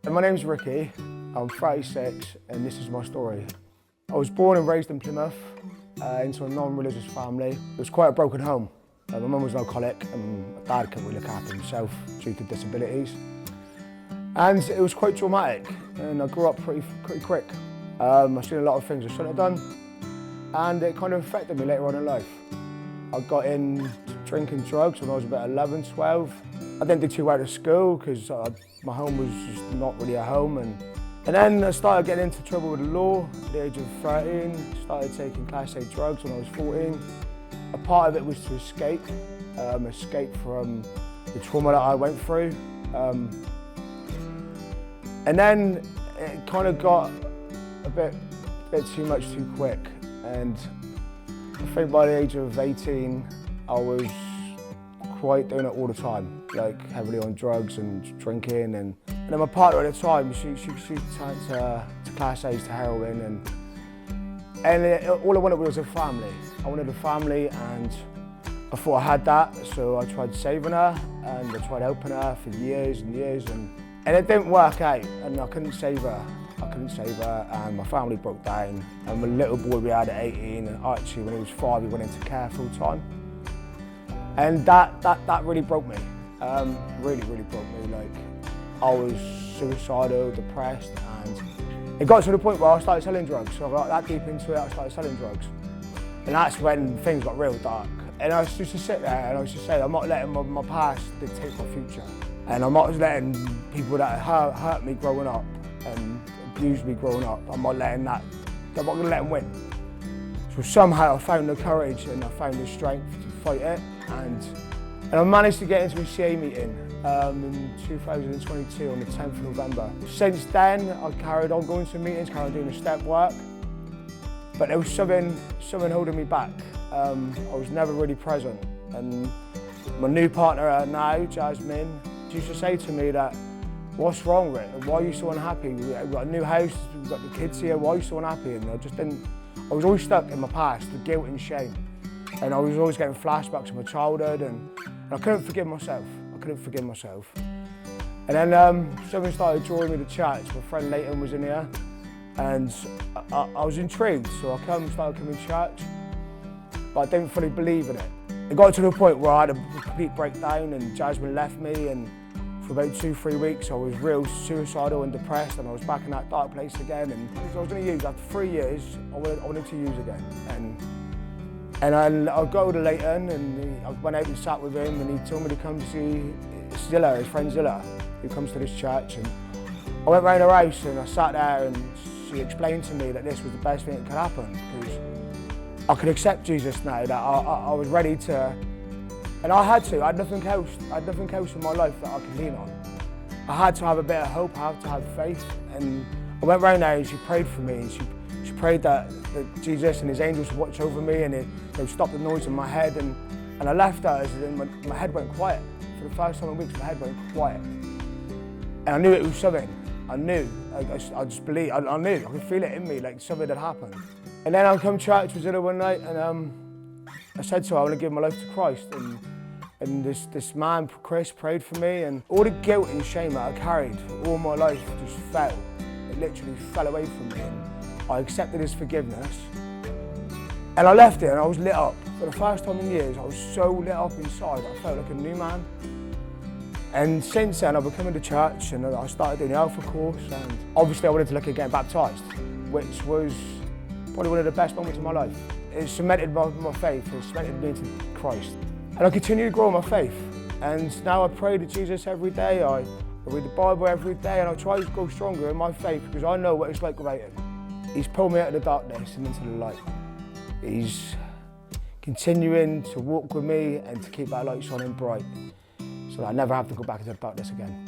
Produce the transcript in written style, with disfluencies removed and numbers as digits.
My name's Ricky, I'm 36 and this is my story. I was born and raised in Plymouth into a non-religious family. It was quite a broken home. My mum was an alcoholic and my dad couldn't really look after himself due to disabilities. And it was quite traumatic and I grew up pretty quick. I've seen a lot of things I shouldn't have done and it kind of affected me later on in life. I got into drinking drugs when I was about 11, 12. I didn't do too well at school because my home was just not really a home. And then I started getting into trouble with the law at the age of 13. Started taking Class A drugs when I was 14. A part of it was to escape from the trauma that I went through. And then it kind of got a bit too much too quick. And I think by the age of 18, I was quite doing it all the time, like heavily on drugs and drinking. And then my partner at the time, she turned to Class A's, to heroin. All I wanted was a family. I wanted a family and I thought I had that, so I tried saving her and I tried helping her for years and years. And it didn't work out and I couldn't save her. And my family broke down. And my little boy we had at 18, and actually when he was 5 he went into care full time. And that really broke me, really broke me. Like, I was suicidal, depressed, and it got to the point where I started selling drugs. So I got that deep into it, I started selling drugs. And that's when things got real dark. And I used to sit there and I used to say, I'm not letting my past dictate my future. And I'm not letting people that hurt me growing up and abused me growing up, I'm not going to let them win. So somehow I found the courage and I found the strength to fight it. And I managed to get into a CA meeting in 2022 on the 10th of November. Since then, I've carried on going to meetings, carried on doing the step work. But there was something holding me back. I was never really present. And my new partner now, Jasmine, she used to say to me that, what's wrong, Rick? Why are you so unhappy? We've got a new house, we've got the kids here, why are you so unhappy? And I was always stuck in my past, the guilt and shame. And I was always getting flashbacks of my childhood and I couldn't forgive myself. And then someone started drawing me to church. My friend Leighton was in here and I was intrigued. So I started coming to church, but I didn't fully believe in it. It got to the point where I had a complete breakdown and Jasmine left me, and for about 2-3 weeks I was real suicidal and depressed and I was back in that dark place again. And I was going to use, after 3 years, I wanted to use again. And I go to Leighton and I went out and sat with him and he told me to come to see Zilla, his friend Zilla, who comes to this church. And I went round her house and I sat there and she explained to me that this was the best thing that could happen because I could accept Jesus now, that I was ready to, and I had to. I had nothing else in my life that I could lean on. I had to have a bit of hope, I had to have faith. And I went round there and she prayed for me and she prayed that Jesus and his angels would watch over me and they would stop the noise in my head. And I left her and my head went quiet. For the first time in weeks, my head went quiet. And I knew it was something. I knew. I just believed. I knew. I could feel it in me, like something had happened. And then I come to church with Zilla one night and I said to her, I want to give my life to Christ. And this man, Chris, prayed for me and all the guilt and shame that I carried all my life just fell. It literally fell away from me. And I accepted his forgiveness and I left it and I was lit up. For the first time in years, I was so lit up inside, I felt like a new man. And since then, I've been coming to church and I started doing the Alpha course and obviously I wanted to look at getting baptised, which was probably one of the best moments of my life. It cemented my faith, it cemented me into Christ. And I continue to grow in my faith. And now I pray to Jesus every day, I read the Bible every day and I try to grow stronger in my faith because I know what it's like without him. He's pulled me out of the darkness and into the light. He's continuing to walk with me and to keep that light shining bright so that I never have to go back into the darkness again.